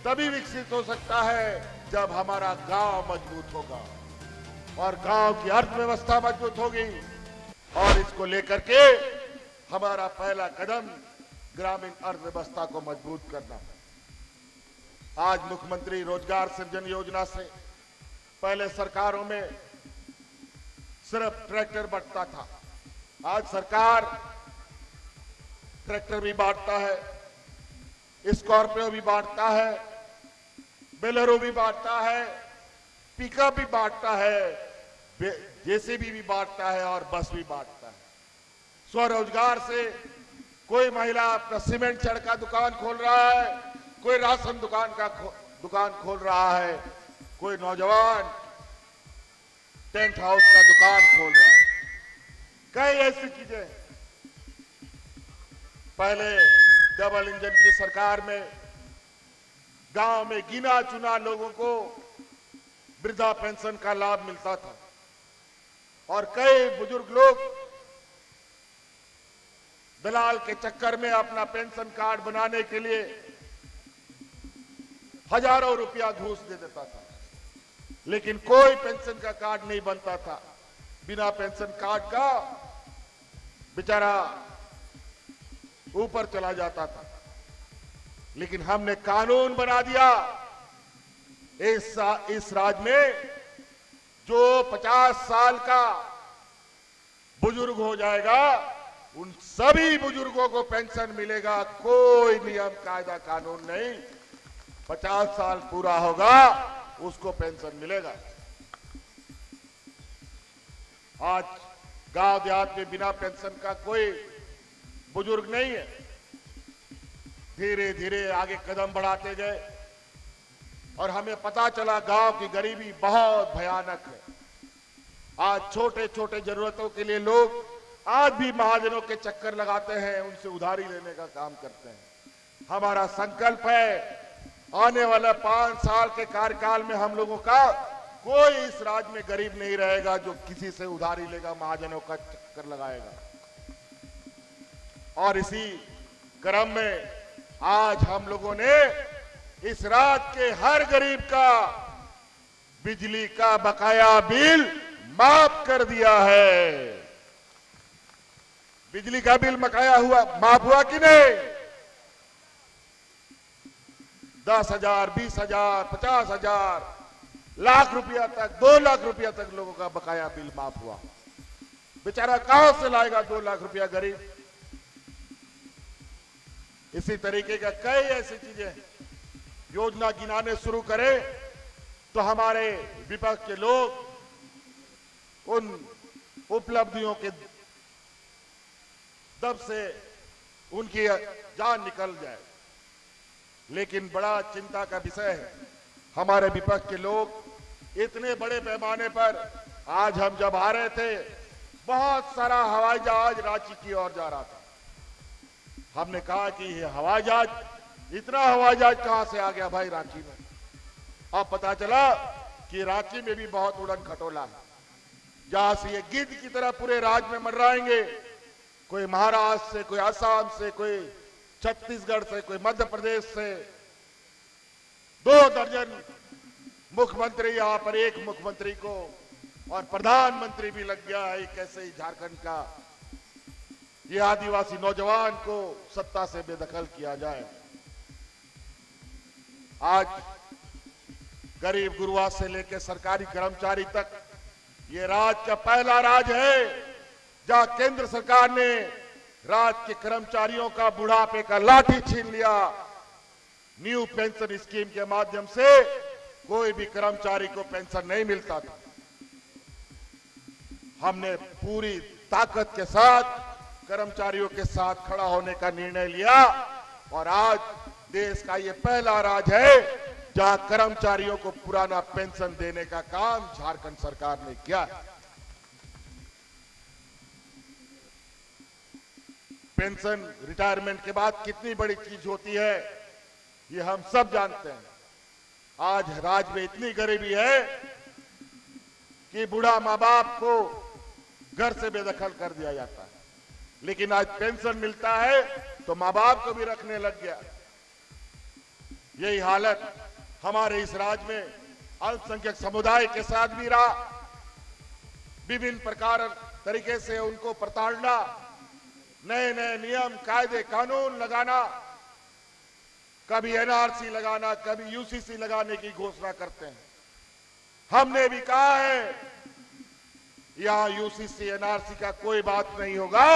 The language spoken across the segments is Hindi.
तभी विकसित हो सकता है जब हमारा गांव मजबूत होगा और गांव की अर्थव्यवस्था मजबूत होगी। और इसको लेकर के हमारा पहला कदम ग्रामीण अर्थव्यवस्था को मजबूत करना है। आज मुख्यमंत्री रोजगार सृजन योजना से पहले सरकारों में सिर्फ ट्रैक्टर बांटता था, आज सरकार ट्रैक्टर भी बांटता है, स्कॉर्पियो भी बांटता है, बोलेरो भी बांटता है, पिकअप भी बांटता है, जेसीबी भी बांटता है और बस भी बांटता है। स्वरोजगार से कोई महिला अपना सीमेंट छड़ का दुकान खोल रहा है, कोई राशन दुकान खोल रहा है, कोई नौजवान टेंट हाउस का दुकान खोल रहा है। कई ऐसी चीजें पहले डबल इंजन की सरकार में गांव में गिना चुना लोगों को वृद्धा पेंशन का लाभ मिलता था और कई बुजुर्ग लोग दलाल के चक्कर में अपना पेंशन कार्ड बनाने के लिए हजारों रुपया घूस दे देता था, लेकिन कोई पेंशन का कार्ड नहीं बनता था। बिना पेंशन कार्ड का बेचारा ऊपर चला जाता था। लेकिन हमने कानून बना दिया, इस राज्य में जो 50 साल का बुजुर्ग हो जाएगा उन सभी बुजुर्गों को पेंशन मिलेगा। कोई नियम कायदा कानून नहीं, 50 साल पूरा होगा उसको पेंशन मिलेगा। आज गांव देहात में बिना पेंशन का कोई बुजुर्ग नहीं है। धीरे धीरे आगे कदम बढ़ाते गए और हमें पता चला गांव की गरीबी बहुत भयानक है। आज छोटे छोटे जरूरतों के लिए लोग आज भी महाजनों के चक्कर लगाते हैं, उनसे उधारी लेने का काम करते हैं। हमारा संकल्प है आने वाला 5 साल के कार्यकाल में हम लोगों का कोई इस राज्य में गरीब नहीं रहेगा जो किसी से उधारी लेगा, महाजनों का चक्कर लगाएगा। और इसी क्रम में आज हम लोगों ने इस राज्य के हर गरीब का बिजली का बकाया बिल माफ कर दिया है। बिजली का बिल माफ हुआ कि नहीं? 10,000, 20,000, 50,000, लाख रुपया तक, 2 लाख रुपया तक लोगों का बकाया बिल माफ हुआ। बेचारा कहां से लाएगा 2 लाख रुपया गरीब? इसी तरीके का कई ऐसी चीजें योजना गिनाने शुरू करें तो हमारे विपक्ष के लोग उन उपलब्धियों के दब से उनकी जान निकल जाए। लेकिन बड़ा चिंता का विषय है, हमारे विपक्ष के लोग इतने बड़े पैमाने पर, आज हम जब आ रहे थे बहुत सारा हवाई जहाज रांची की ओर जा रहा था। हमने कहा कि ये हवाई जहाज, इतना हवाई जहाज कहां से आ गया भाई रांची में? अब पता चला कि रांची में भी बहुत उड़न खटोला है, जहां से ये गिद्ध की तरह पूरे राज्य में मंडराएंगे। कोई महाराष्ट्र से, कोई असम से, कोई छत्तीसगढ़ से, कोई मध्य प्रदेश से। 2 दर्जन मुख्यमंत्री, यहां पर एक मुख्यमंत्री को और प्रधानमंत्री भी लग गया है। कैसे ही झारखंड का ये आदिवासी नौजवान को सत्ता से बेदखल किया जाए। आज गरीब गुरुआ से लेकर सरकारी कर्मचारी तक ये राज्य का पहला राज्य है जहां केंद्र सरकार ने राज्य के कर्मचारियों का बुढ़ापे का लाठी छीन लिया। न्यू पेंशन स्कीम के माध्यम से कोई भी कर्मचारी को पेंशन नहीं मिलता था। हमने पूरी ताकत के साथ कर्मचारियों के साथ खड़ा होने का निर्णय लिया और आज देश का ये पहला राज्य है जहां कर्मचारियों को पुराना पेंशन देने का काम झारखंड सरकार ने किया। पेंशन रिटायरमेंट के बाद कितनी बड़ी चीज होती है ये हम सब जानते हैं। आज राज्य में इतनी गरीबी है कि बूढ़ा माँ बाप को घर से बेदखल कर दिया जाता है, लेकिन आज पेंशन मिलता है तो माँ बाप को भी रखने लग गया। यही हालत हमारे इस राज्य में अल्पसंख्यक समुदाय के साथ भी रहा। विभिन्न प्रकार तरीके से उनको प्रताड़ना, नए नए नियम कायदे कानून लगाना, कभी एनआरसी लगाना, कभी यूसीसी लगाने की घोषणा करते हैं। हमने भी कहा है यहां यूसीसी एनआरसी का कोई बात नहीं होगा,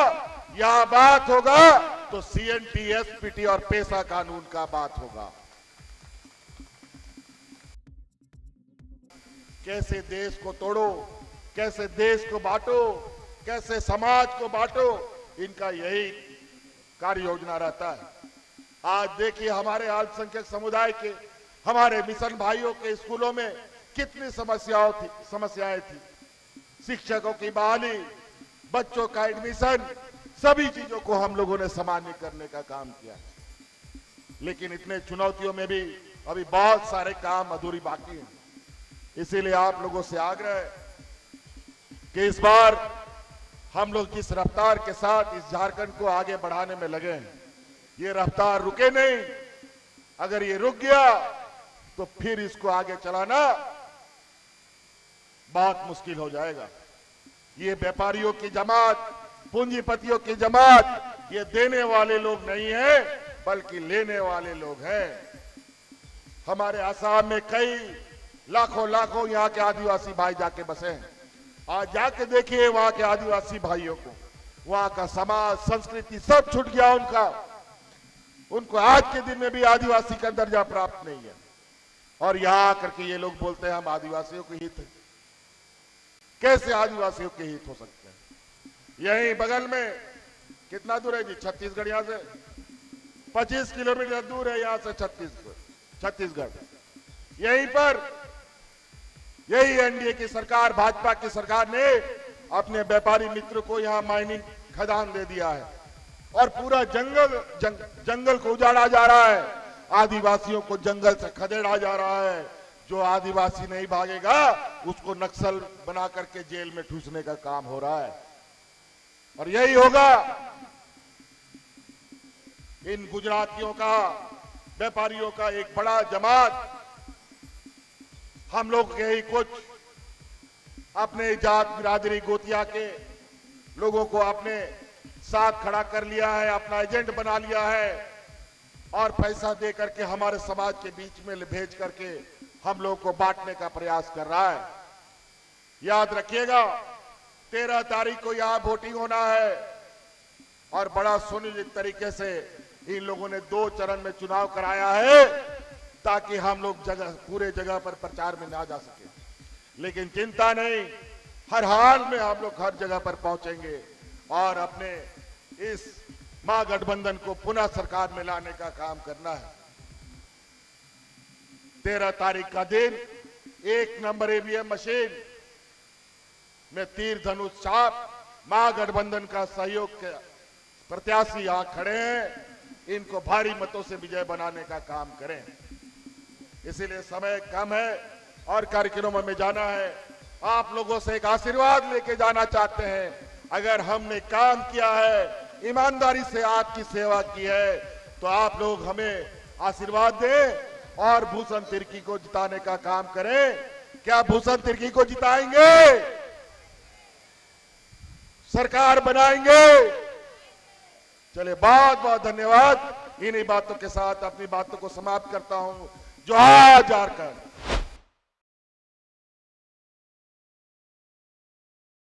यहां बात होगा तो सीएनटी, एसपीटी और पेशा कानून का बात होगा। कैसे देश को तोड़ो, कैसे देश को बांटो, कैसे समाज को बांटो, इनका यही कार्य योजना रहता है। आज देखिए हमारे अल्पसंख्यक समुदाय के, हमारे मिशन भाइयों के स्कूलों में कितनी समस्याएं थी। शिक्षकों की बहाली, बच्चों का एडमिशन, सभी चीजों को हम लोगों ने सामान्य करने का काम किया। लेकिन इतने चुनौतियों में भी अभी बहुत सारे काम अधूरी बाकी हैं। इसीलिए आप लोगों से आग्रह है कि इस बार हम लोग जिस रफ्तार के साथ इस झारखंड को आगे बढ़ाने में लगे हैं, ये रफ्तार रुके नहीं। अगर ये रुक गया तो फिर इसको आगे चलाना बहुत मुश्किल हो जाएगा। ये व्यापारियों की जमात, पूंजीपतियों की जमात, ये देने वाले लोग नहीं है बल्कि लेने वाले लोग हैं। हमारे आसाम में कई लाखों यहाँ के आदिवासी भाई जाके बसे हैं। आज जाके देखिए वहां के आदिवासी भाइयों को, वहां का समाज, संस्कृति सब छूट गया उनका। उनको आज के दिन में भी आदिवासी का दर्जा प्राप्त नहीं है। और यहां आकर के ये लोग बोलते हैं हम आदिवासियों के हित हैं। कैसे आदिवासियों के हित हो सकते हैं? यहीं बगल में कितना दूर है जी? छत्तीसगढ़ यहां से 25 किलोमीटर दूर है यहां से छत्तीसगढ़। यहीं पर यही एनडीए की सरकार, भाजपा की सरकार ने अपने व्यापारी मित्र को यहां माइनिंग खदान दे दिया है और पूरा जंगल को उजाड़ा जा रहा है। आदिवासियों को जंगल से खदेड़ा जा रहा है। जो आदिवासी नहीं भागेगा उसको नक्सल बना करके जेल में ठूसने का काम हो रहा है। और यही होगा इन गुजरातियों का, व्यापारियों का एक बड़ा जमात हम लोग के ही कुछ अपने जात बिरादरी गोतिया के लोगों को अपने साथ खड़ा कर लिया है, अपना एजेंट बना लिया है और पैसा दे करके हमारे समाज के बीच में भेज करके हम लोग को बांटने का प्रयास कर रहा है। याद रखिएगा 13 तारीख को यहां वोटिंग होना है और बड़ा सुनिश्चित तरीके से इन लोगों ने 2 चरण में चुनाव कराया है ताकि हम लोग पूरे जगह पर प्रचार में ना जा सके। लेकिन चिंता नहीं, हर हाल में हम लोग हर जगह पर पहुंचेंगे और अपने इस महागठबंधन को पुनः सरकार में लाने का काम करना है। 13 तारीख का दिन 1 नंबर ईवीएम मशीन में तीर धनुष छाप महागठबंधन का सहयोग के प्रत्याशी यहां खड़े हैं, इनको भारी मतों से विजय बनाने का काम करें। इसीलिए समय कम है और कार्यक्रमों में जाना है। आप लोगों से एक आशीर्वाद लेके जाना चाहते हैं। अगर हमने काम किया है, ईमानदारी से आपकी सेवा की है, तो आप लोग हमें आशीर्वाद दें और भूषण तिर्की को जिताने का काम करें। क्या भूषण तिर्की को जिताएंगे? सरकार बनाएंगे? चलिए, बहुत बहुत धन्यवाद। इन्हीं बातों के साथ अपनी बातों को समाप्त करता हूं। जोहार झारखंड।